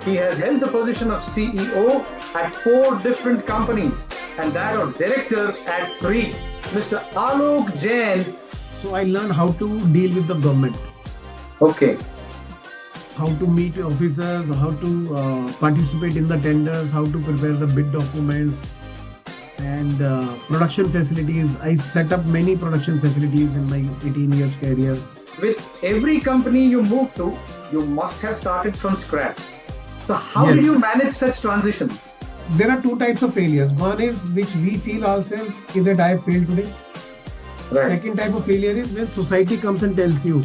He has held the position of CEO at 4 different companies and that of director at 3. Mr. Alok Jain. So I learned how to deal with the government, Okay. how to meet officers, how to participate in the tenders, how to prepare the bid documents, and production facilities. I set up many production facilities in my 18 years career. With every company you move to, you must have started from scratch. So how did Yes. you manage such transitions? There are two types of failures. One is which we feel ourselves that I have failed today. Right. Second type of failure is when society comes and tells you.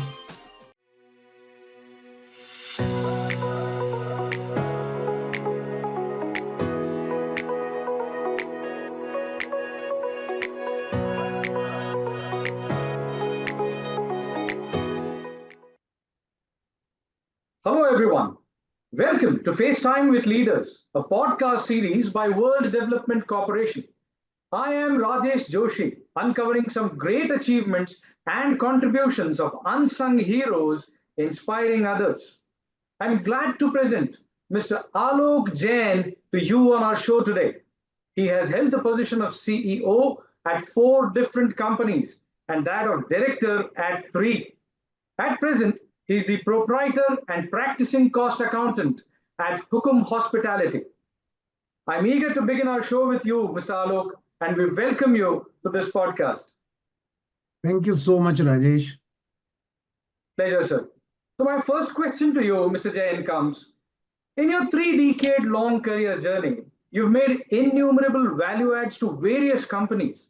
Hello, everyone. Welcome to FaceTime with Leaders, a podcast series by World Development Corporation. I am Rajesh Joshi, uncovering some great achievements and contributions of unsung heroes inspiring others. I'm glad to present Mr. Alok Jain to you on our show today. He has held the position of CEO at 4 different companies and that of director at 3. At present, he is the proprietor and practicing cost accountant at Hukum Hospitality. I'm eager to begin our show with you, Mr. Alok, and we welcome you to this podcast. Thank you so much, Rajesh. Pleasure, sir. So, my first question to you, Mr. Jain, comes in your 3 decade long career journey, you've made innumerable value adds to various companies.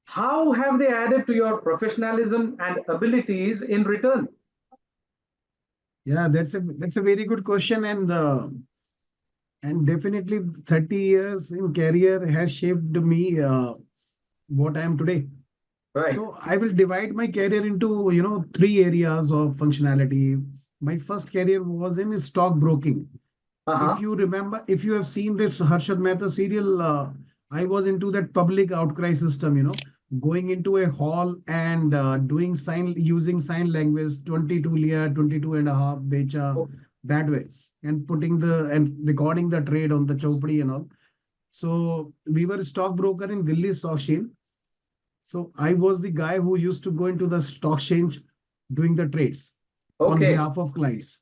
How have they added to your professionalism and abilities in return? Yeah, that's a very good question, and definitely 30 years in career has shaped me what I am today. Right. So I will divide my career into 3 areas of functionality. My first career was in stockbroking. If you remember, if you have seen this Harshad Mehta serial, I was into that public outcry system, going into a hall and doing using sign language, 22 liya, 22 and a half, becha, Oh, that way, and and recording the trade on the chopdi and all. So we were a stockbroker in Delhi Stock Exchange. So I was the guy who used to go into the stock exchange doing the trades on okay. behalf of clients.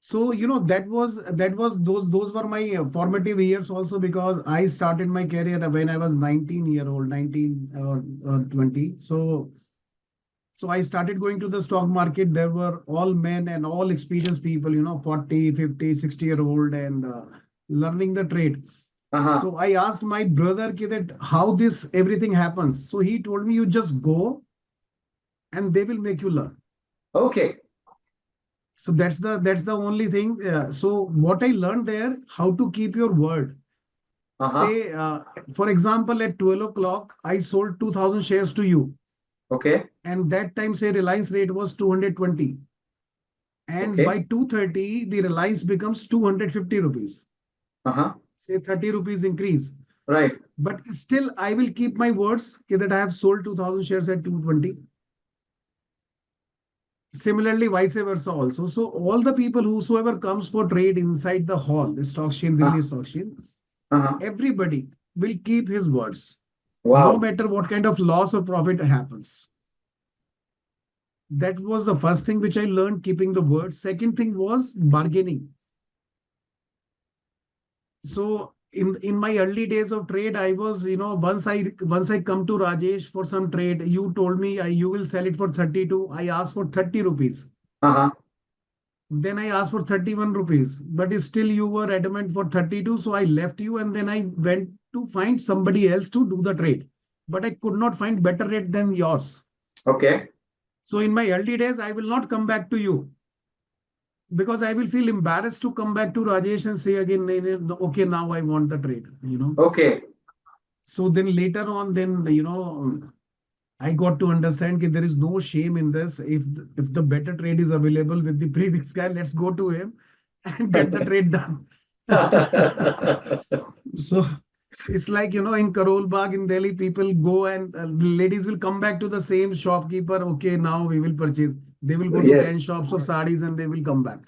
So that was those were my formative years also, because I started my career when I was 19-year-old, 19 or 20. So I started going to the stock market. There were all men and all experienced people, 40, 50, 60-year-old, and learning the trade. Uh-huh. So I asked my brother that how this everything happens. So he told me, you just go and they will make you learn. Okay. So that's the only thing. So what I learned there, how to keep your word. Uh-huh. Say, for example, at 12 o'clock, I sold 2000 shares to you. Okay. And that time, say, Reliance rate was 220. And Okay. by 2:30, the Reliance becomes 250 rupees. Uh-huh. Say 30 rupees increase. Right. But still, I will keep my words that I have sold 2000 shares at 220. Similarly, vice versa also. So all the people whosoever comes for trade inside the hall, the stock exchange, Uh, Delhi stock exchange, uh-huh. everybody will keep his words, no Wow. matter what kind of loss or profit happens. That was the first thing which I learned, keeping the word. Second thing was bargaining. So in my early days of trade, I was, once I come to Rajesh for some trade, you told me you will sell it for 32. I asked for 30 rupees. Uh-huh. Then I asked for 31 rupees, but still you were adamant for 32. So I left you and then I went to find somebody else to do the trade. But I could not find better rate than yours. Okay. So in my early days, I will not come back to you, because I will feel embarrassed to come back to Rajesh and say again, "Nee, nee, no, okay, now I want the trade. Okay. So then later on, I got to understand that there is no shame in this. If the better trade is available with the previous guy, let's go to him and get the trade done. So it's like, in Karol Bagh in Delhi, people go and the ladies will come back to the same shopkeeper. Okay, now we will purchase. They will go to 10 shops of sarees and they will come back.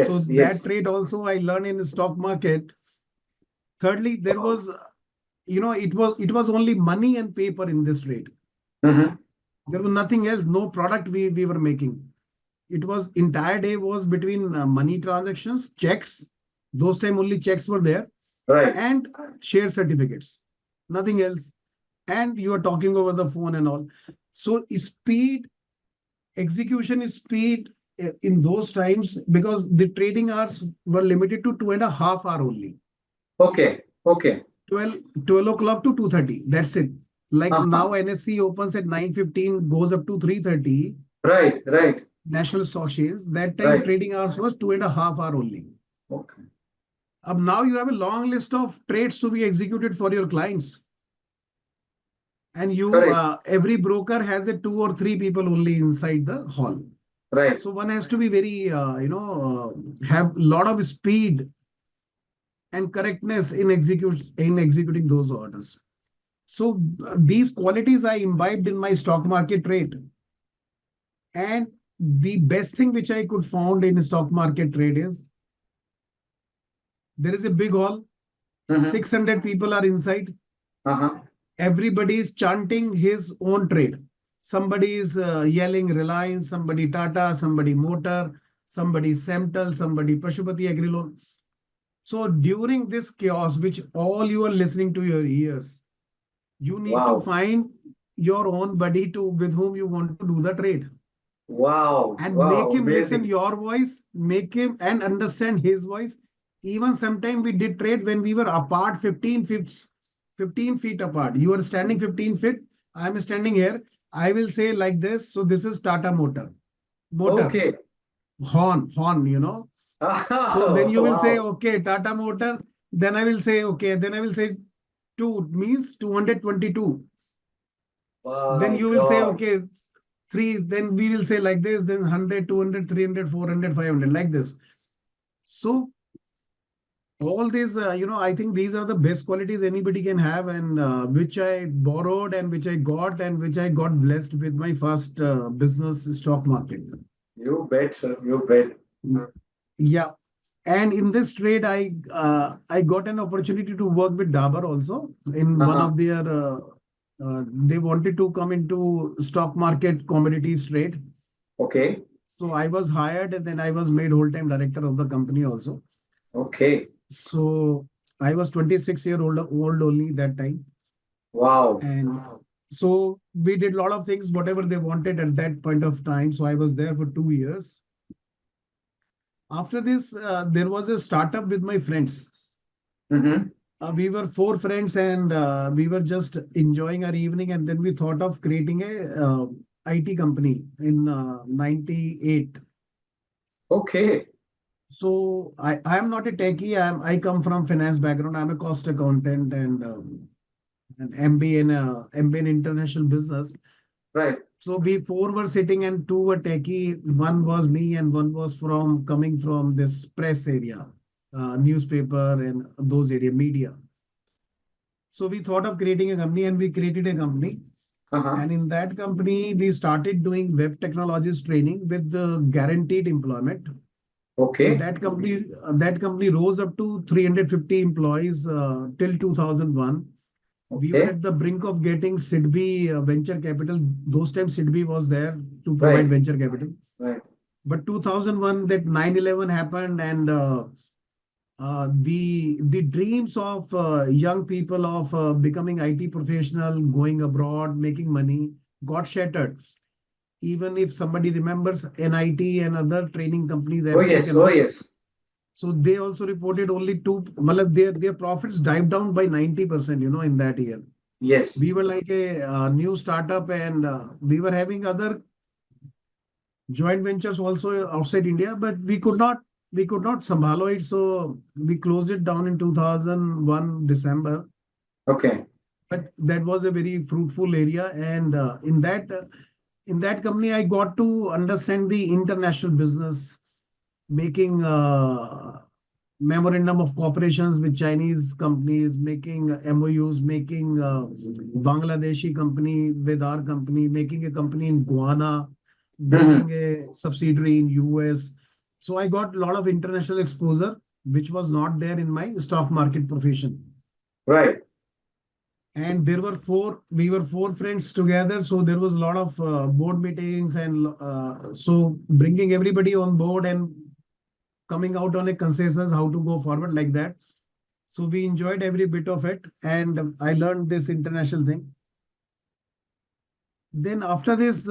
So that trade also I learned in the stock market. Thirdly, there was, it was only money and paper in this trade. There was nothing else, no product we were making. It was entire day was between money transactions, checks. Those time only checks were there. Right. And share certificates, nothing else. And you are talking over the phone and all. So speed, execution is speed in those times, because the trading hours were limited to 2.5 hours only. Okay. 12 o'clock to 2:30. That's it. Like now NSE opens at 9:15, goes up to 3:30. Right. National Stock Exchange. That time trading hours was 2.5 hours only. Okay. Now you have a long list of trades to be executed for your clients. And every broker has a 2 or 3 people only inside the hall. Right. So one has to be very, have a lot of speed and correctness in executing those orders. So these qualities I imbibed in my stock market trade. And the best thing which I could found in stock market trade is there is a big hall, 600 people are inside. Everybody is chanting his own trade. Somebody is yelling Reliance, somebody Tata, somebody Motor, somebody Semtel, somebody Pashupati Agri Loan. So during this chaos, which all you are listening to your ears, you need to find your own buddy with whom you want to do the trade. And make him listen your voice, make him and understand his voice. Even sometime we did trade when we were apart 15 feet apart. You are standing 15 feet. I am standing here. I will say like this. So this is Tata Motor. Okay. Horn, So then you will say, okay, Tata Motor. Then I will say, okay. Then I will say 2 means 222. Then you will say, okay, 3. Then we will say like this. Then 100, 200, 300, 400, 500 like this. So all these, I think these are the best qualities anybody can have, and which I borrowed and which I got blessed with my first business stock market. You bet, sir. You bet. Yeah. And in this trade, I got an opportunity to work with Dabur also in one of their, they wanted to come into stock market commodities trade. Okay. So I was hired and then I was made whole-time director of the company also. Okay. So I was 26-year-old only that time. Wow. And so we did a lot of things, whatever they wanted at that point of time. So I was there for 2 years. After this, there was a startup with my friends. We were 4 friends and we were just enjoying our evening. And then we thought of creating a IT company in 98. Okay. So I am not a techie. I come from finance background. I'm a cost accountant and an MBA in international business. Right. So we 4 were sitting and 2 were techie. One was me and one was coming from this press area, newspaper and those area media. So we thought of creating a company and we created a company. And in that company, we started doing web technologies training with the guaranteed employment. Okay. And that company rose up to 350 employees till 2001. We were at the brink of getting SIDBI venture capital. Those times SIDBI was there to provide venture capital. Right. But 2001, that 9/11 happened, and the dreams of young people of becoming IT professional, going abroad, making money, got shattered. Even if somebody remembers NIT and other training companies. Oh yes. So they also reported only their profits dived down by 90%, in that year. Yes. We were like a new startup and we were having other joint ventures also outside India, but we could not sambhalo it. So we closed it down in 2001, December. Okay. But that was a very fruitful area. And in that company, I got to understand the international business, making memorandum of cooperations with Chinese companies, making MOUs, making Bangladeshi company with our company, making a company in Guyana, building a subsidiary in US. So I got a lot of international exposure, which was not there in my stock market profession. Right. And we were four friends together. So there was a lot of board meetings, and so bringing everybody on board and coming out on a consensus how to go forward like that. So we enjoyed every bit of it, and I learned this international thing. Then after this,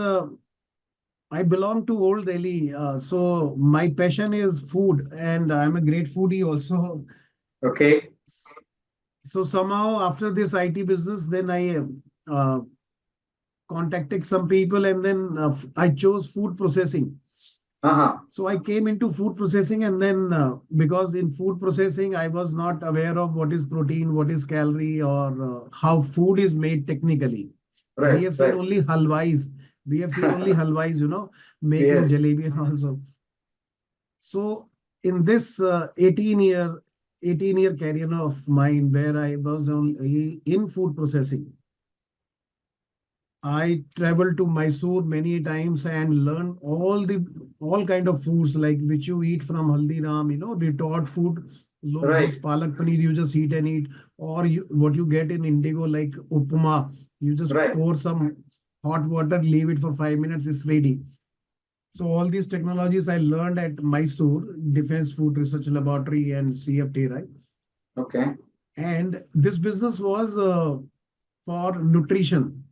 I belong to Old Delhi, so my passion is food, and I'm a great foodie also. Okay. So somehow after this IT business, then I uh, contacted some people, and then I chose food processing. So I came into food processing, and then because in food processing, I was not aware of what is protein, what is calorie, or how food is made technically. We Right. have seen Right. only halwais. We have seen only halwais, making Yes. jalebi and also. So in this 18-year career of mine, where I was only in food processing, I traveled to Mysore many times and learned all kind of foods like which you eat from Haldiram, retort food. Those Right. palak paneer you just eat and eat, or what you get in Indigo like upma. You just Right. pour some hot water, leave it for 5 minutes, it's ready. So all these technologies I learned at Mysore Defense Food Research Laboratory and CFT, right? Okay. And this business was for nutrition,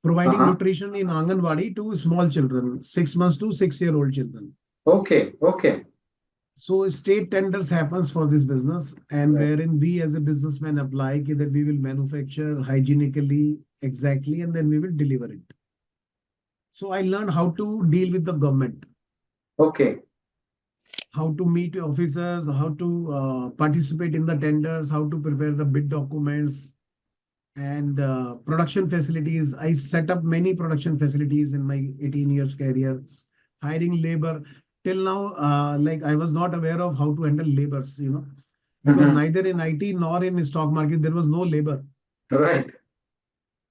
providing nutrition in Anganwadi to small children, 6 months to 6-year-old children. Okay. Okay. So state tenders happens for this business, and Right. wherein we as a businessman apply that we will manufacture hygienically exactly, and then we will deliver it. So I learned how to deal with the government, Okay. how to meet officers, how to participate in the tenders, how to prepare the bid documents, and production facilities. I set up many production facilities in my 18 years career, hiring labor. Till now, like I was not aware of how to handle labors, because neither in IT nor in stock market, there was no labor. Right.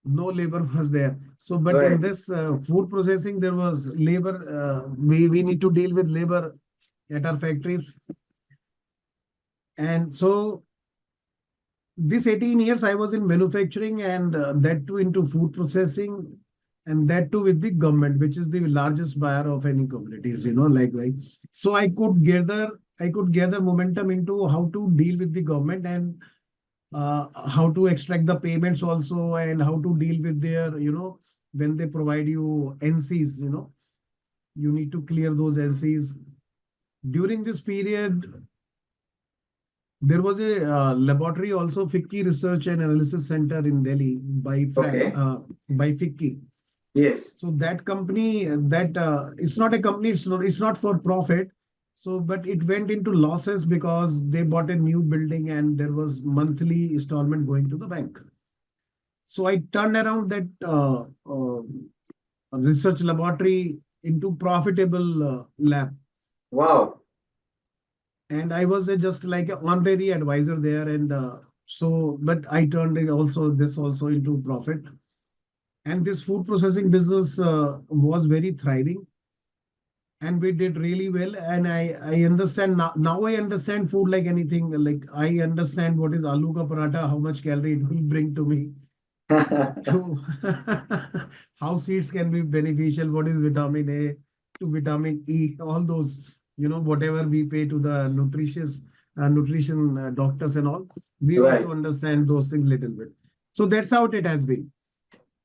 No labor was there. So, but in Right. this food processing, there was labor. We need to deal with labor at our factories. And so this 18 years I was in manufacturing, and that too into food processing, and that too with the government, which is the largest buyer of any commodities, likewise. So I could gather momentum into how to deal with the government, and how to extract the payments also, and how to deal with their, when they provide you NCs, you need to clear those NCs. During this period, there was a laboratory also, FICCI Research and Analysis Center in Delhi Okay. by FICCI. Yes. So that company, that it's not a company, it's not for profit. So, but it went into losses because they bought a new building and there was monthly installment going to the bank. So I turned around that research laboratory into profitable lab. Wow. And I was just like an honorary advisor there, and but I turned it also this also into profit. And this food processing business was very thriving, and we did really well. And I understand now I understand food like anything. Like I understand what is aloo ka paratha, how much calorie it will bring to me, to how seeds can be beneficial, what is vitamin A to vitamin E, all those, whatever we pay to the nutrition doctors and all, we Right. also understand those things little bit. So that's how it has been.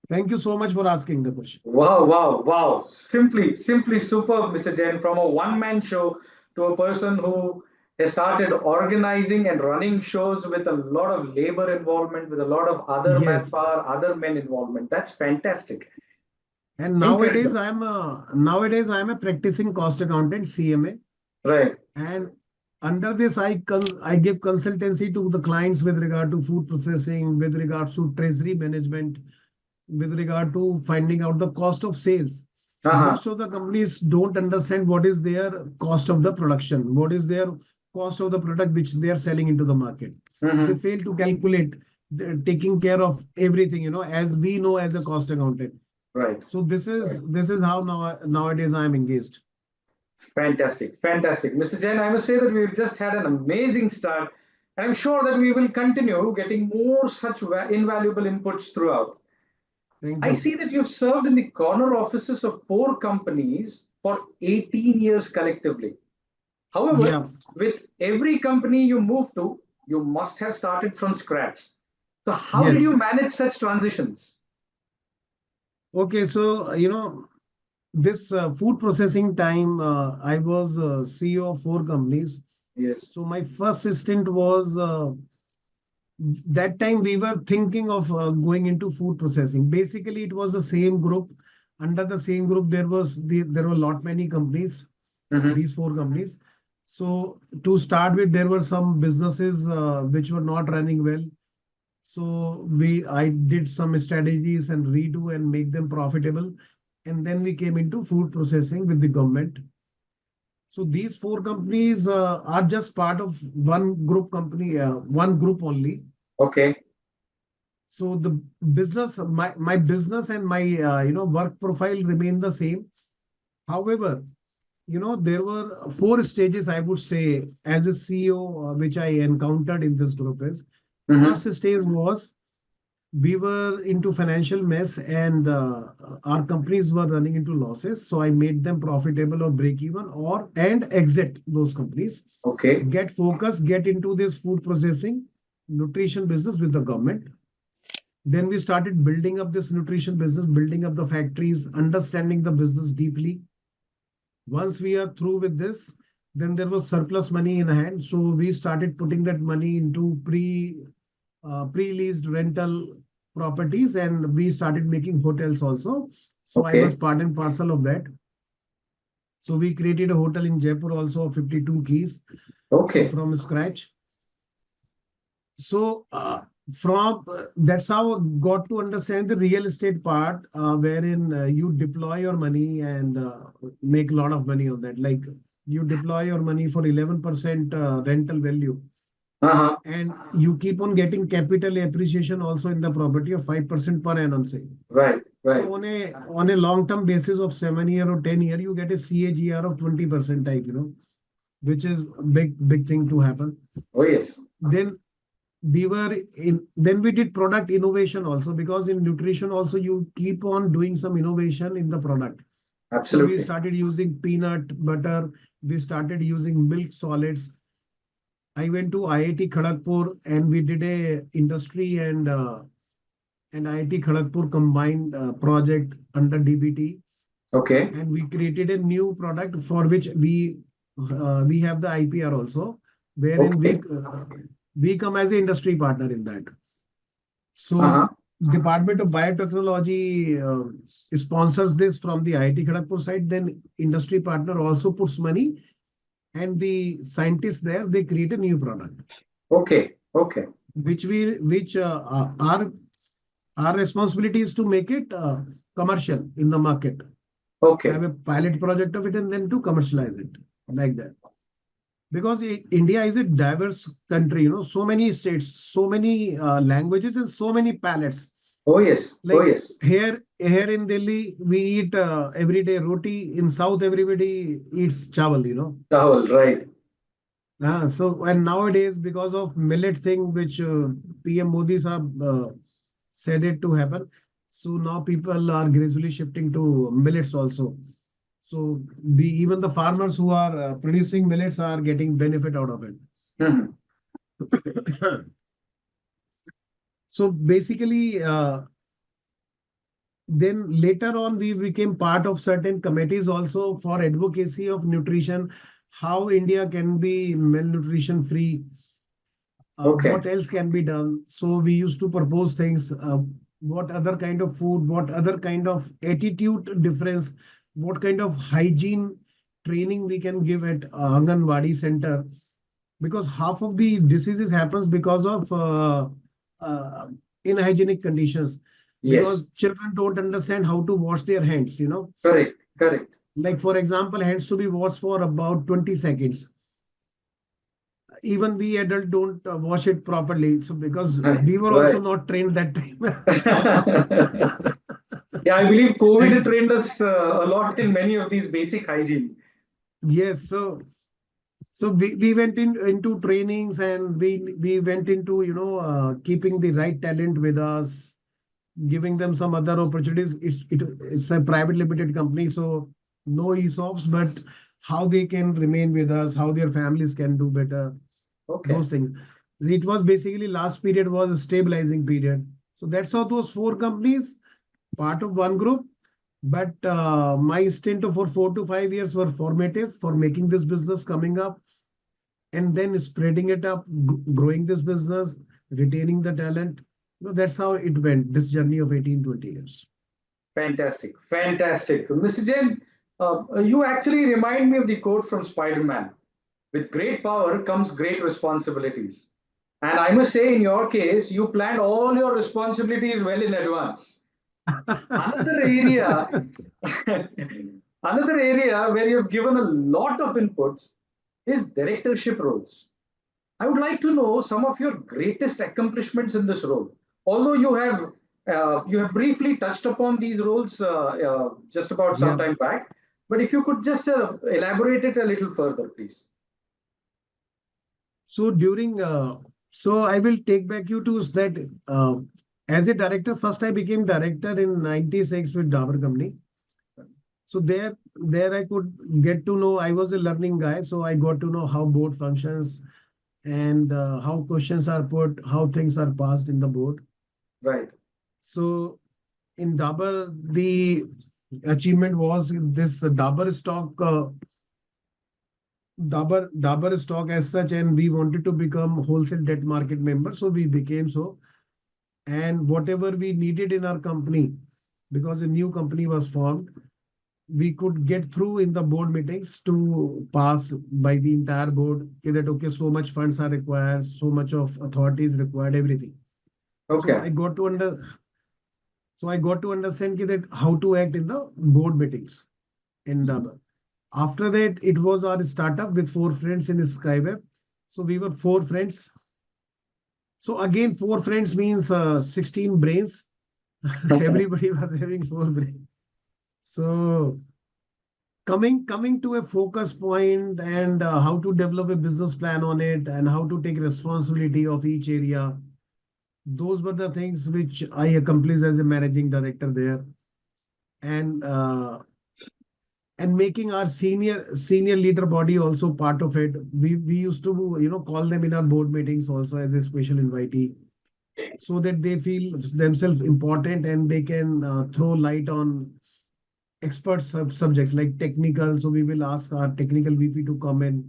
Thank you so much for asking the question. Wow, wow, wow. Simply superb, Mr. Jain. From a one-man show to a person who has started organizing and running shows with a lot of labor involvement, with a lot of other Yes. manpower, other men involvement. That's fantastic. And Incredible. nowadays I'm a practicing cost accountant, CMA. Right. And under this, I give consultancy to the clients with regard to food processing, with regards to treasury management, with regard to finding out the cost of sales. Uh-huh. Most of the companies don't understand what is their cost of the production, what is their cost of the product which they are selling into the market. They fail to calculate, taking care of everything, as we know as a cost accountant. Right. So this is how nowadays I am engaged. Fantastic, fantastic. Mr. Jain, I must say that we've just had an amazing start. And I'm sure that we will continue getting more such invaluable inputs throughout. Thank I you. see that you've served in the corner offices of 4 companies for 18 years collectively. However, Yeah. with every company you move to, you must have started from scratch. So, how did Yes. you manage such transitions? Okay. So, this food processing time, I was CEO of 4 companies. Yes. So my first stint was that time we were thinking of going into food processing. Basically, it was the same group. Under the same group, there were lot many companies, Mm-hmm. these 4 companies. So to start with, there were some businesses which were not running well. So I did some strategies and redo and make them profitable. And then we came into food processing with the government. So these 4 companies are just part of one group only. Okay. So the my business and my work profile remain the same. However, there were 4 stages, I would say, as a CEO, which I encountered in this group is. Mm-hmm. First stage was we were into financial mess and our companies were running into losses. So I made them profitable or break even or and exit those companies, Okay. get focused, get into this food processing, nutrition business with the government. Then we started building up this nutrition business, building up the factories, understanding the business deeply. Once we are through with this, then there was surplus money in hand. So we started putting that money into pre-leased rental properties and we started making hotels also. So I was Okay. part and parcel of that. So we created a hotel in Jaipur also of 52 keys. So Okay. from scratch. So from that's how I got to understand the real estate part, wherein you deploy your money and make a lot of money on that. Like you deploy your money for 11% rental value, Uh-huh. and you keep on getting capital appreciation also in the property of 5% per annum, say. Right. Right. So on a long term basis of 7 year or 10 year, you get a CAGR of 20% type, which is a big thing to happen. Oh, yes. Then then we did product innovation also, because in nutrition also you keep on doing some innovation in the product. So we Absolutely. started using peanut butter, we started using milk solids. I went to IIT Kharagpur and we did a industry and IIT Kharagpur combined project under DBT, Okay. and we created a new product for which we have the IPR also, wherein Okay. we come as an industry partner in that. Uh-huh. So Department of Biotechnology sponsors this from the IIT Kharagpur side. Then industry partner also puts money, and the scientists there they create a new product, Okay. Okay. which our responsibility is to make it commercial in the market, have Okay. a pilot project of it, and then to commercialize it like that. Because India is a diverse country, so many states, so many languages, and so many palates. Oh, yes. Oh, Like yes. here in Delhi, we eat every day roti. In South, everybody eats chawal. Rahul, right. So and nowadays, because of millet thing, which PM Modi sahab said it to happen, so now people are gradually shifting to millets also. So even the farmers who are producing millets are getting benefit out of it. Mhm. So basically, then later on, we became part of certain committees also for advocacy of nutrition, how India can be malnutrition free, Okay. what else can be done. So we used to propose things, what other kind of food, what other kind of attitude difference, what kind of hygiene training we can give at Anganwadi center, because half of the diseases happens because of uh, inhygienic conditions, Yes. because children don't understand how to wash their hands. Correct. Correct. Like for example, hands to be washed for about 20 seconds. Even we adult don't wash it properly, so because Right. we were also Right. not trained that time. Yeah, I believe COVID And trained us a lot in many of these basic hygiene. yes, so we went into trainings, and we went into, keeping the right talent with us, giving them some other opportunities. It's a private limited company, so no ESOPs, but how they can remain with us, how their families can do better, Okay. those things. It was basically last period was a stabilizing period. So that's how those four companies, part of one group. But my stint for 4 to 5 years were formative for making this business coming up and then spreading it up, growing this business, retaining the talent. That's how it went, this journey of 18-20 years. Fantastic. Fantastic. Mr. Jain, you actually remind me of the quote from Spider-Man. With great power comes great responsibilities. And I must say, in your case, you planned all your responsibilities well in advance. Another area, another area where you've given a lot of inputs is directorship roles. I would like to know some of your greatest accomplishments in this role. Although you have briefly touched upon these roles just about some Yeah. time back, but if you could just elaborate it a little further, please. So so I will take back you to that. As a director, first I became director in 96 with Dabur Company. So there I could get to know, I was a learning guy, so I got to know how board functions and how questions are put, how things are passed in the board. Right. So in Dabur, the achievement was this Dabur stock as such, and we wanted to become wholesale debt market member, so we became so. And whatever we needed in our company, because a new company was formed, we could get through in the board meetings to pass by the entire board that okay, so much funds are required, so much of authority is required, everything. So Okay. I got to understand that how to act in the board meetings in Dabur. After that, it was our startup with four friends in Skyweb. So we were four friends. So again, four friends means 16 brains. Everybody was having four brains. So coming to a focus point and how to develop a business plan on it and how to take responsibility of each area. Those were the things which I accomplished as a managing director there. And making our senior leader body also part of it. We used to call them in our board meetings also as a special invitee, so that they feel themselves important and they can throw light on expert subjects like technical. So we will ask our technical VP to come in.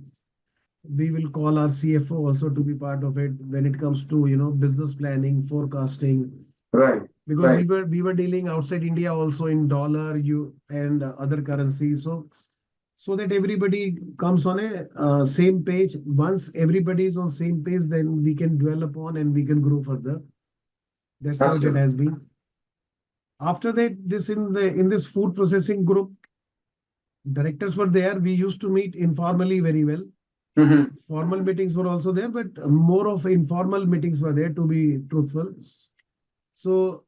We will call our CFO also to be part of it when it comes to business planning, forecasting, Right. because Right. we were dealing outside India also in dollar, you and other currencies. So that everybody comes on a same page. Once everybody is on same page, then we can dwell upon and we can grow further. That's how it Absolutely. has been. After that, in this food processing group, directors were there. We used to meet informally very well. Mhm. Formal meetings were also there, but more of informal meetings were there, to be truthful. So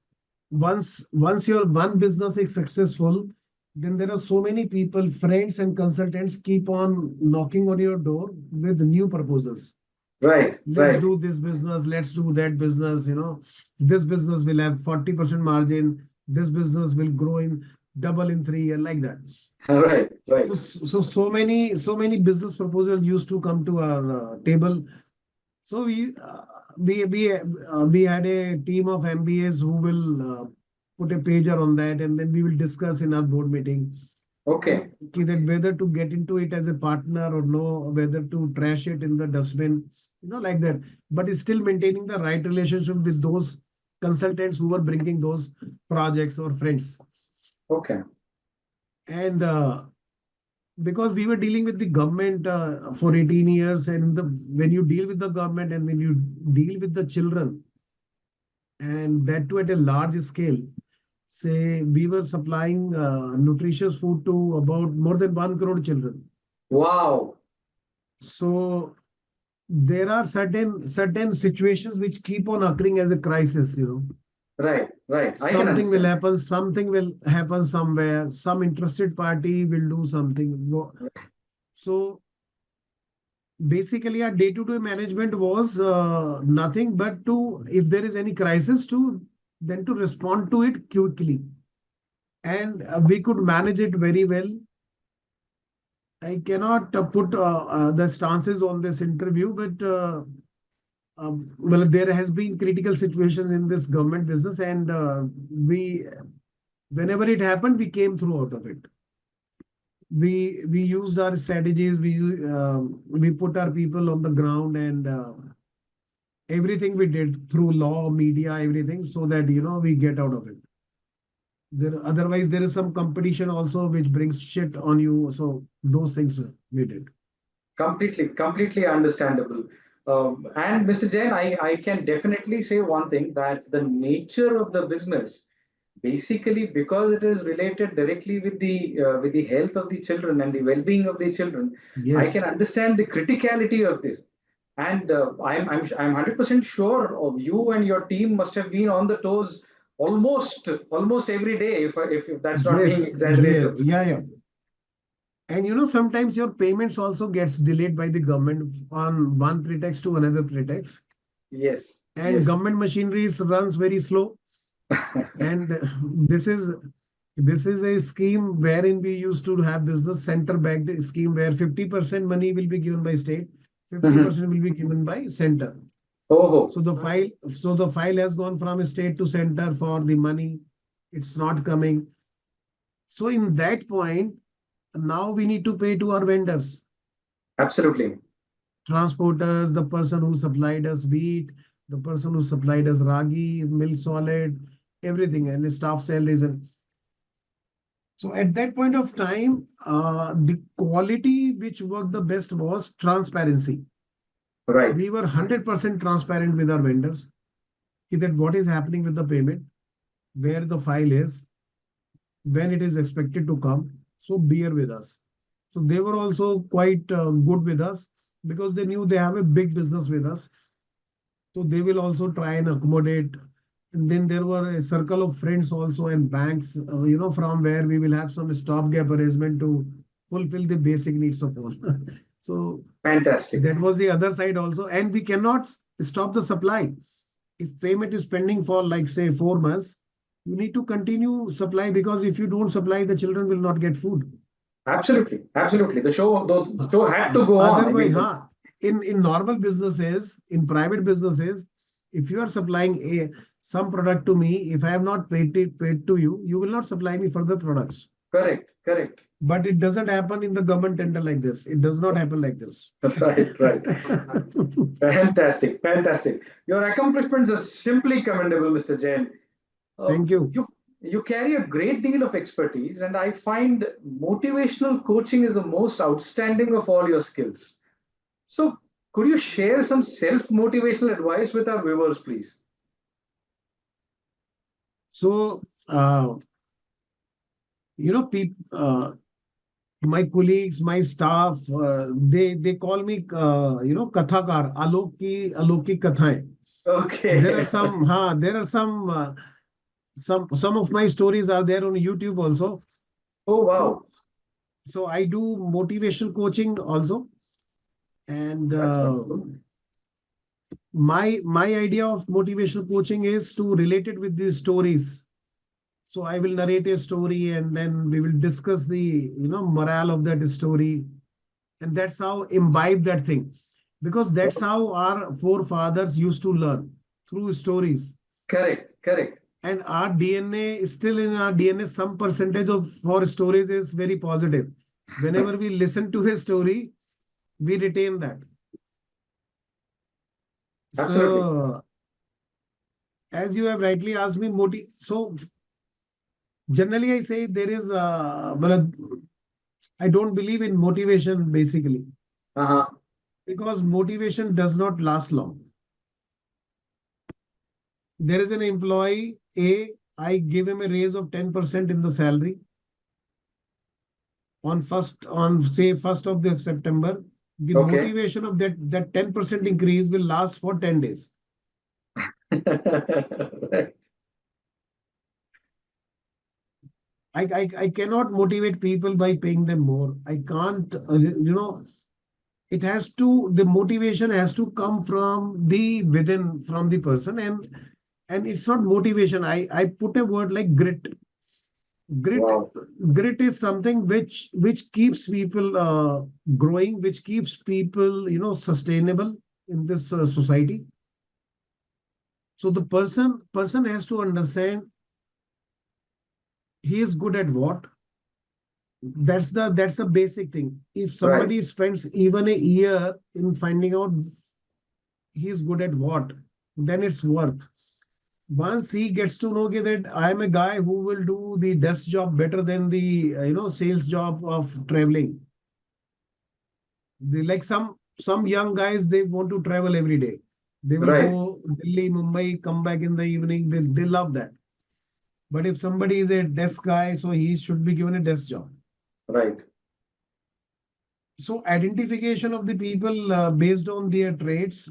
once your one business is successful, then there are so many people, friends and consultants keep on knocking on your door with new proposals. Right. Let's Right. do this business, let's do that business, this business will have 40% margin, this business will grow in double in 3 years, like that. Right. Right. So many business proposals used to come to our table. So we had a team of MBAs who will put a pager on that, and then we will discuss in our board meeting Okay. and that whether to get into it as a partner or no, whether to trash it in the dustbin, like that. But it's still maintaining the right relationship with those consultants who were bringing those projects or friends. Okay. And because we were dealing with the government for 18 years, and when you deal with the government and when you deal with the children, and that too at a large scale, say we were supplying nutritious food to about more than 1 crore children. Wow. So there are certain situations which keep on occurring as a crisis. Right, right. I can Something will understand. happen, something will happen somewhere, some interested party will do something. So basically our day-to-day management was nothing but to, if there is any crisis, to then to respond to it quickly. And we could manage it very well. I cannot put the stances on this interview, but well, there has been critical situations in this government business, and whenever it happened, we came through out of it. We used our strategies. We put our people on the ground, and everything we did through law, media, everything, so that we get out of it. Otherwise, there is some competition also which brings shit on you. So those things we did. Completely understandable. And Mr. Jain, I can definitely say one thing, that the nature of the business, basically because it is related directly with the health of the children and the well-being of the children, I Yes. can understand the criticality of this. And I'm 100% sure of you and your team must have been on the toes almost every day, if that's not being Yes. Yeah. exaggerated. Yeah. Yeah. And sometimes your payments also gets delayed by the government on one pretext to another pretext. Yes, And yes. government machinery runs very slow. And this is this is a scheme wherein we used to have business center backed scheme where 50% money will be given by state, Mhm. 50% will be given by center. Oh, So the file has gone from state to center for the money. It's not coming. So in that point, now we need to pay to our vendors, absolutely. transporters, the person who supplied us wheat, the person who supplied us ragi, milk solid, everything, and staff salaries. And so at that point of time, the quality which worked the best was transparency. Right. We were 100% transparent with our vendors that what is happening with the payment, where the file is, when it is expected to come. So bear with us. So they were also quite good with us because they knew they have a big business with us. So they will also try and accommodate. And then there were a circle of friends also and banks, from where we will have some stopgap arrangement to fulfill the basic needs of all. So Fantastic. that was the other side also. And we cannot stop the supply. If payment is pending for, like, say, 4 months, you need to continue supply, because if you don't supply, the children will not get food. Absolutely. Absolutely. The show had to go on. I Otherwise, mean, in normal businesses, in private businesses, if you are supplying some product to me, if I have not paid to you, you will not supply me further products. correct, correct. But it doesn't happen in the government tender like this. It does not happen like this. Right, right. Fantastic, fantastic. Your accomplishments are simply commendable, Mr. Jain. Uh, Thank you. you carry a great deal of expertise, and I find motivational coaching is the most outstanding of all your skills. So, could you share some self-motivational advice with our viewers, please? So, people, my colleagues, my staff, they call me, kathakar, alok ki kathaएं. There are Okay. some, there are some of my stories are there on YouTube also. Oh, So, wow. so I do motivational coaching also, and That's wonderful. my idea of motivational coaching is to relate it with these stories. So I will narrate a story, and then we will discuss the morale of that story, and that's how imbibe that thing, because that's how our forefathers used to learn, through stories. Correct, correct. And our DNA is still in our DNA. Some percentage of our stories is very positive. Whenever we listen to a story, we retain that. Absolutely. So, as you have rightly asked me, so generally I say there is, I don't believe in motivation basically, Uh-huh. because motivation does not last long. There is an employee A, I give him a raise of 10% in the salary on say 1st of the September. The Okay. motivation of that 10% increase will last for 10 days. Right. I cannot motivate people by paying them more. I can't, it has to, the motivation has to come from the within, from the person. And it's not motivation. I put a word like grit. Grit, Wow. grit is something which keeps people growing, which keeps people, sustainable in this society. So the person has to understand he is good at what. That's the basic thing. If Right. somebody spends even a year in finding out he is good at what, then it's worth. Once he gets to know that I am a guy who will do the desk job better than the sales job of traveling. They like some young guys, they want to travel every day. They will Right. go Delhi, Mumbai, come back in the evening. They love that. But if somebody is a desk guy, so he should be given a desk job. Right. So identification of the people based on their traits.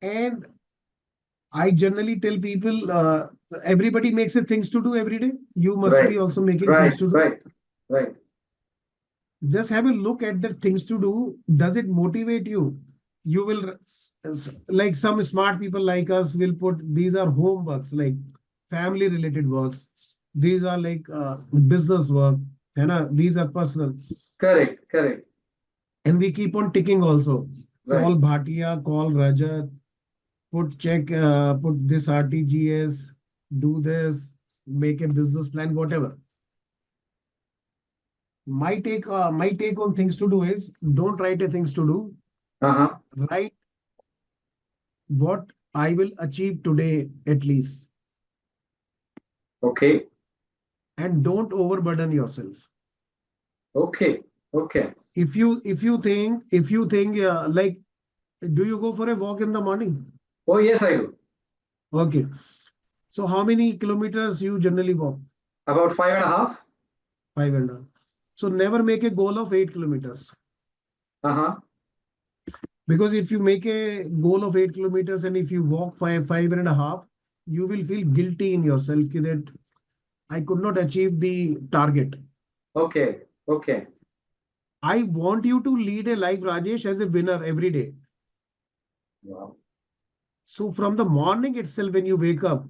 And I generally tell people, everybody makes a things to do every day. You must Right. be also making Right. things to do. Right. Right. Just have a look at the things to do. Does it motivate you? You will, like some smart people like us will put, these are homeworks, like family related works. These are like business work. These are personal. Correct. Correct. And we keep on ticking also. Right. Call Bhatia, call Rajat, put check, put this RTGS, do this, make a business plan, whatever. My take on things to do is don't write a things to do. Uh-huh. Write what I will achieve today at least, Okay. and don't overburden yourself. Okay. Okay. If you think like, do you go for a walk in the morning? Oh, yes, I do. Okay. So how many kilometers you generally walk? About 5.5. 5.5. So never make a goal of 8 kilometers. Uh-huh. Because if you make a goal of 8 kilometers and if you walk 5.5, you will feel guilty in yourself that I could not achieve the target. Okay. Okay. I want you to lead a life, Rajesh, as a winner every day. Wow. So from the morning itself, when you wake up,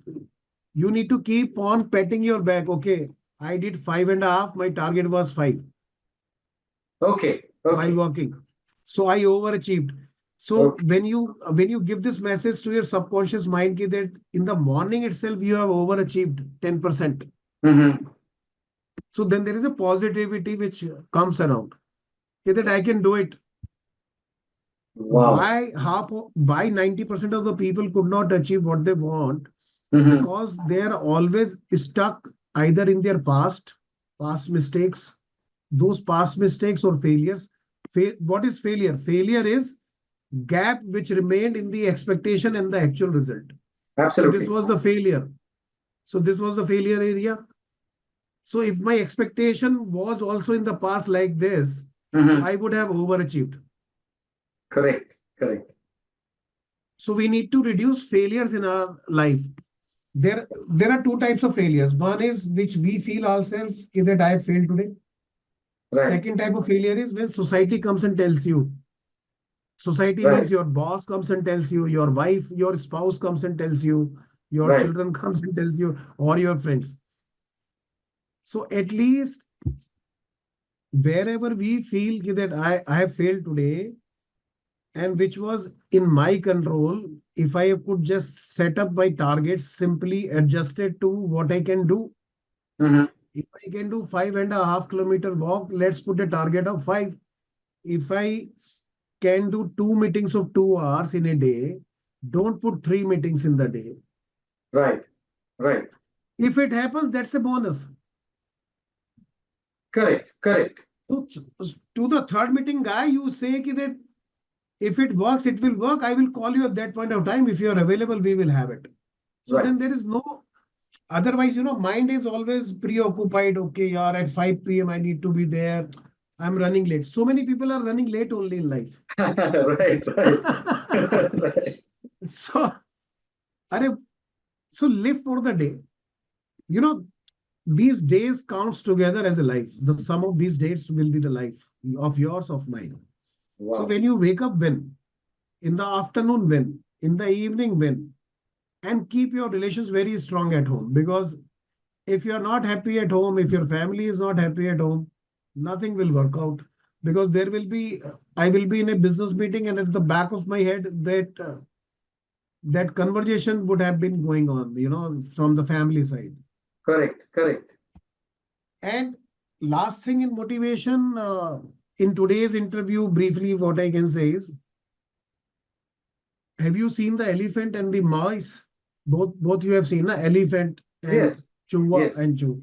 you need to keep on patting your back. Okay, I did 5.5. My target was 5 Okay. while Okay. walking. So I overachieved. So Okay. when you give this message to your subconscious mind that in the morning itself you have overachieved 10%. Mm-hmm. So then there is a positivity which comes around. That I can do it. Wow. Why 90% of the people could not achieve what they want? Mm-hmm. Because they are always stuck either in their past mistakes, those past mistakes or failures. What is failure? Failure is gap which remained in the expectation and the actual result. So this Absolutely. was the failure. So this was the failure area. So if my expectation was also in the past like this, so Mm-hmm. I would have overachieved. Correct. Correct. So we need to reduce failures in our life. There are two types of failures. One is which we feel ourselves that I have failed today. Right. Second type of failure is when society comes and tells you. Society means Right. your boss comes and tells you, your wife, your spouse comes and tells you, your Right. children comes and tells you, or your friends. So at least wherever we feel that I have failed today and which was in my control, if I could just set up my targets, simply adjust it to what I can do. Mm-hmm. If I can do 5.5 kilometer walk, let's put a target of 5. If I can do 2 meetings of 2 hours in a day, don't put 3 meetings in the day. Right. Right. If it happens, that's a bonus. Correct. Correct. So to the third meeting guy, you say that if it works, it will work. I will call you at that point of time. If you are available, we will have it. So Right. then there is no, otherwise, mind is always preoccupied. Okay, yaar, at 5 p.m. I need to be there. I'm running late. So many people are running late only in life. Right. Right. Right. So, are, so live for the day. You know, these days counts together as a life. The sum of these dates will be the life of yours, of mine. So Wow. when you wake up, win. In the afternoon, win. In the evening, win. And keep your relations very strong at home. Because if you're not happy at home, if your family is not happy at home, nothing will work out. Because there will be, I will be in a business meeting, and at the back of my head, that conversation would have been going on, from the family side. Correct. Correct. And last thing in motivation, in today's interview, briefly, what I can say is, have you seen the elephant and the mice? Both you have seen, na? Elephant and Yes. Chuva Yes. and Chu.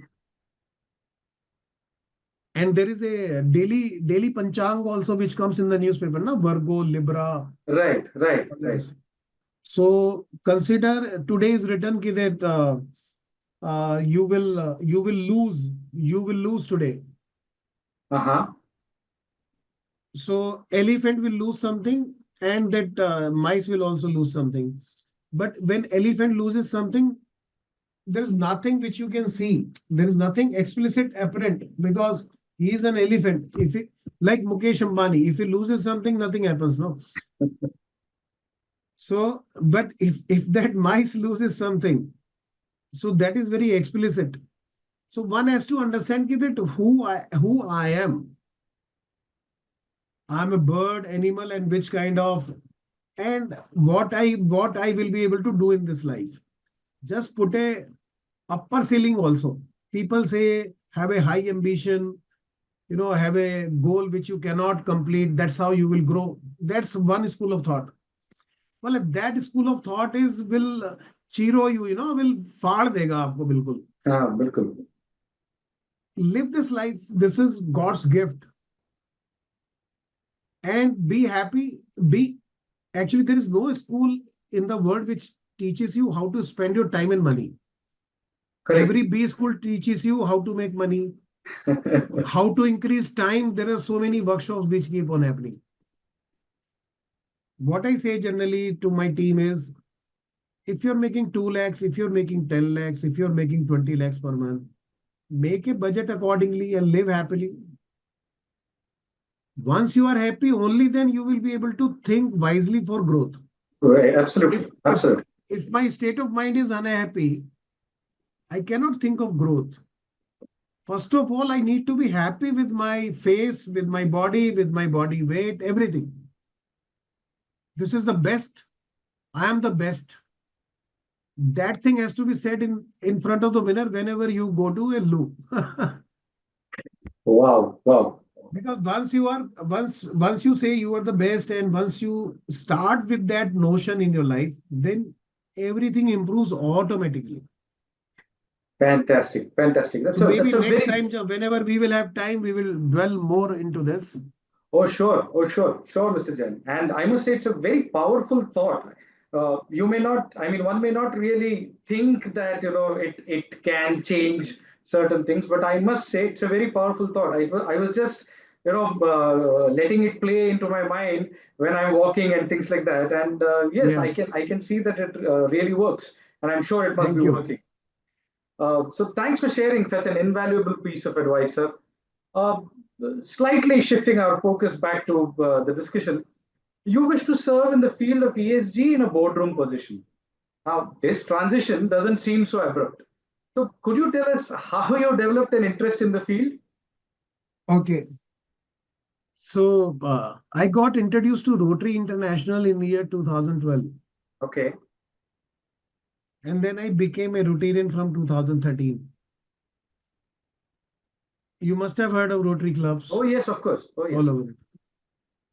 And there is a daily panchang also which comes in the newspaper, na? Virgo, Libra, Right. Right. all Right. this. So consider today is written ki that you will lose today. Uh-huh. So elephant will lose something, and that mice will also lose something. But when elephant loses something, there is nothing which you can see. There is nothing explicit apparent because he is an elephant. If he, like Mukesh Ambani, if he loses something, nothing happens. No. So, but if that mice loses something, so that is very explicit. So one has to understand that who I am. I'm a bird, animal, and which kind of, and what I will be able to do in this life. Just put a upper ceiling also. People say have a high ambition, have a goal which you cannot complete. That's how you will grow. That's one school of thought. Well, if that school of thought is will chiro you, will faड़ देगा आपको बिल्कुल. हाँ, बिल्कुल. Live this life. This is God's gift. And be happy. Actually, there is no school in the world which teaches you how to spend your time and money. Correct. Every B school teaches you how to make money, how to increase time. There are so many workshops which keep on happening. What I say generally to my team is, if you're making 2 lakhs, if you're making 10 lakhs, if you're making 20 lakhs per month, make a budget accordingly and live happily. Once you are happy, only then you will be able to think wisely for growth. Right. Absolutely. Absolutely. If my state of mind is unhappy, I cannot think of growth. First of all, I need to be happy with my face, with my body weight, everything. This is the best. I am the best. That thing has to be said in front of the winner whenever you go to a loo. Wow. Wow. Because once you say you are the best, and once you start with that notion in your life, then everything improves automatically. Fantastic. Fantastic. So maybe that's a next very. time, whenever we will have time, we will dwell more into this. Oh, sure. Oh, sure. Sure, Mr. Jain. And I must say, it's a very powerful thought. You may not, I mean, one may not really think that, it can change certain things, but I must say it's a very powerful thought. I was just, letting it play into my mind when I'm walking and things like that. And yes, Yeah. I can see that it really works. And I'm sure it must Thank be you. working. So thanks for sharing such an invaluable piece of advice, sir. Uh, Slightly shifting our focus back to the discussion, you wish to serve in the field of ESG in a boardroom position. Now, this transition doesn't seem so abrupt. So, could you tell us how you developed an interest in the field? Okay. So I got introduced to Rotary International in the year 2012. Okay. And then I became a Rotarian from 2013. You must have heard of Rotary clubs. Oh, yes, of course. Oh, yes. All over it.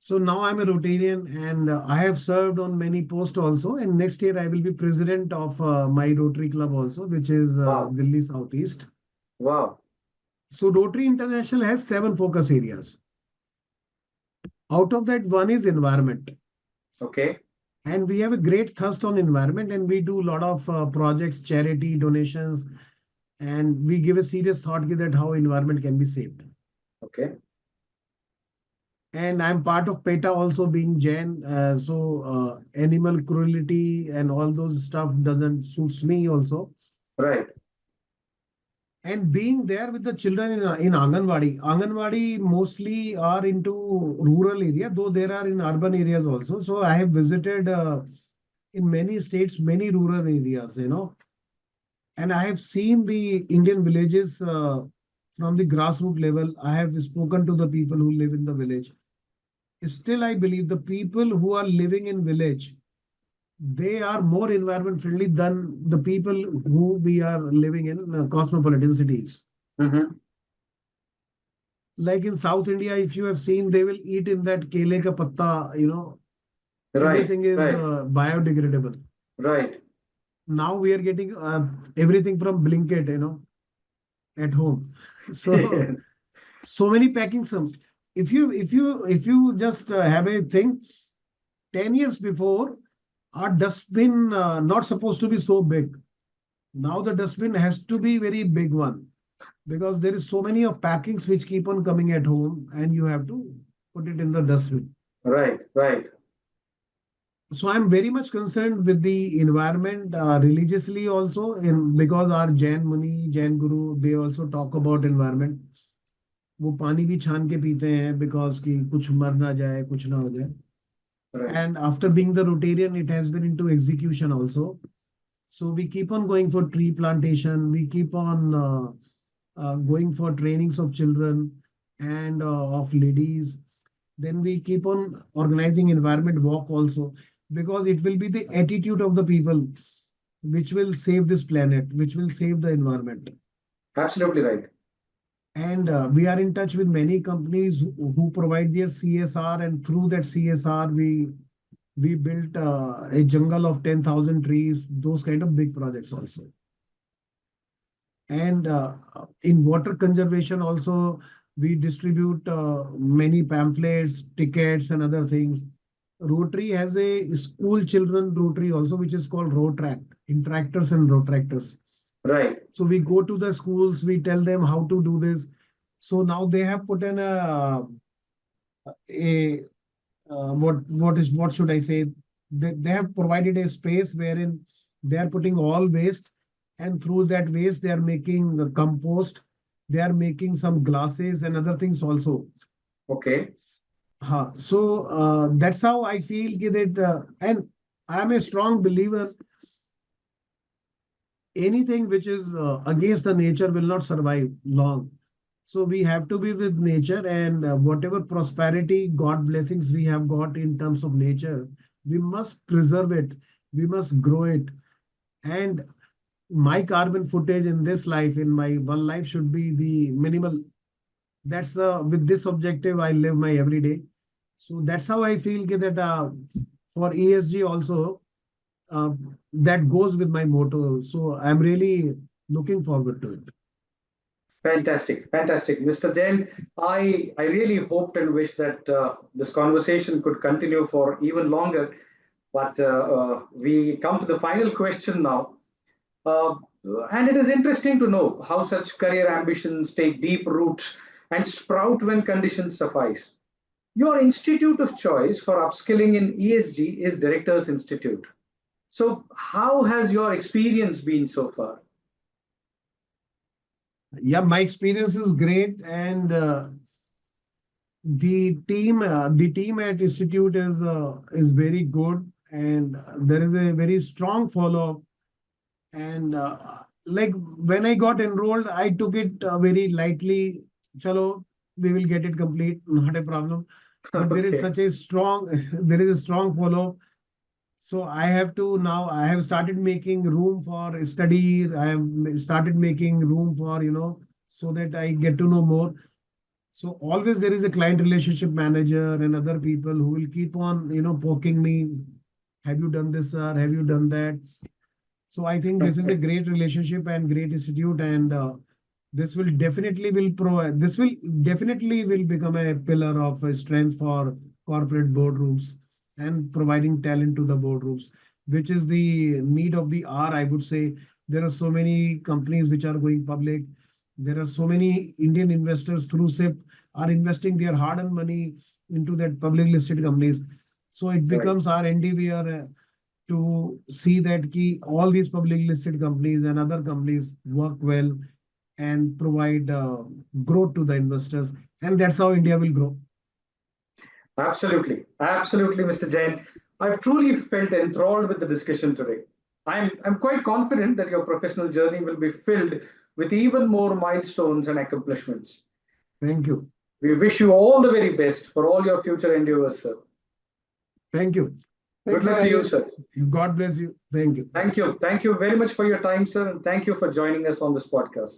So now I'm a Rotarian, and I have served on many posts also. And next year I will be president of my Rotary club also, which is Wow. Delhi Southeast. Wow. So Rotary International has 7 focus areas. Out of that, one is environment. Okay. And we have a great thirst on environment, and we do a lot of projects, charity, donations, and we give a serious thought that how environment can be saved. Okay. And I'm part of PETA also, being Jain. So animal cruelty and all those stuff doesn't suits me also. Right. And being there with the children in Anganwadi mostly are into rural area, though there are in urban areas also. So I have visited in many states, many rural areas, and I have seen the Indian villages from the grassroots level. I have spoken to the people who live in the village. Still, I believe the people who are living in village, they are more environment friendly than the people who we are living in cosmopolitan cities. Mm-hmm. Like in South India, if you have seen, they will eat in that kele ka patta, Right, everything is right, biodegradable. right. Now we are getting everything from Blinkit, at home. So so many packing some. If you just have a thing, 10 years before, our dustbin not supposed to be so big. Now the dustbin has to be very big one, because there is so many of packings which keep on coming at home and you have to put it in the dustbin. Right, right. So I'm very much concerned with the environment religiously also, in because our Jain Muni, Jain Guru, they also talk about environment. वो पानी भी छान के पीते हैं because कि कुछ मर ना जाए, कुछ ना हो जाए. Right. And after being the Rotarian, it has been into execution also. So we keep on going for tree plantation. We keep on going for trainings of children and of ladies. Then we keep on organizing environment walk also, because it will be the attitude of the people which will save this planet, which will save the environment. Absolutely right. And we are in touch with many companies who provide their CSR, and through that CSR, we built a jungle of 10,000 trees, those kind of big projects also. And in water conservation also, we distribute many pamphlets, tickets, and other things. Rotary has a school children Rotary also, which is called Rotract, Interactors and Rotractors. Right. So we go to the schools, we tell them how to do this. So now they have put in a what should I say? They have provided a space wherein they are putting all waste, and through that waste they are making the compost. They are making some glasses and other things also. Okay. So that's how I feel that, and I am a strong believer. Anything which is against the nature will not survive long. So we have to be with nature, and whatever prosperity, God blessings we have got in terms of nature, we must preserve it. We must grow it. And my carbon footage in this life, in my one life, should be the minimal. That's with this objective I live my everyday. So that's how I feel that for ESG also, uh, that goes with my motto. So I'm really looking forward to it. Fantastic, fantastic. Mr. Jain, I really hoped and wish that this conversation could continue for even longer, but we come to the final question now. Uh, and it is interesting to know how such career ambitions take deep roots and sprout when conditions suffice. Your institute of choice for upskilling in ESG is Directors Institute. So, how has your experience been so far? Yeah, my experience is great, and the team at institute is very good, and there is a very strong follow up. And like when I got enrolled, I took it very lightly. Chalo, we will get it complete, not a problem. But there is Okay. such a strong there is a strong follow up. So I have started making room for study. I have started making room for, so that I get to know more. So always there is a client relationship manager and other people who will keep on, poking me. Have you done this, sir? Have you done that? So I think this is a great relationship and great institute, and this will definitely will become a pillar of strength for corporate boardrooms and providing talent to the boardrooms, which is the need of the hour. I would say there are so many companies which are going public. There are so many Indian investors through SIP are investing their hard-earned money into that public listed companies. So it Right. becomes our endeavor to see that all these public listed companies and other companies work well, and provide growth to the investors. And that's how India will grow. Absolutely. Absolutely, Mr. Jain. I've truly felt enthralled with the discussion today. I'm quite confident that your professional journey will be filled with even more milestones and accomplishments. Thank you. We wish you all the very best for all your future endeavors, sir. Thank you. Good luck to you, sir. God bless you. Thank you. Thank you. Thank you very much for your time, sir. And thank you for joining us on this podcast.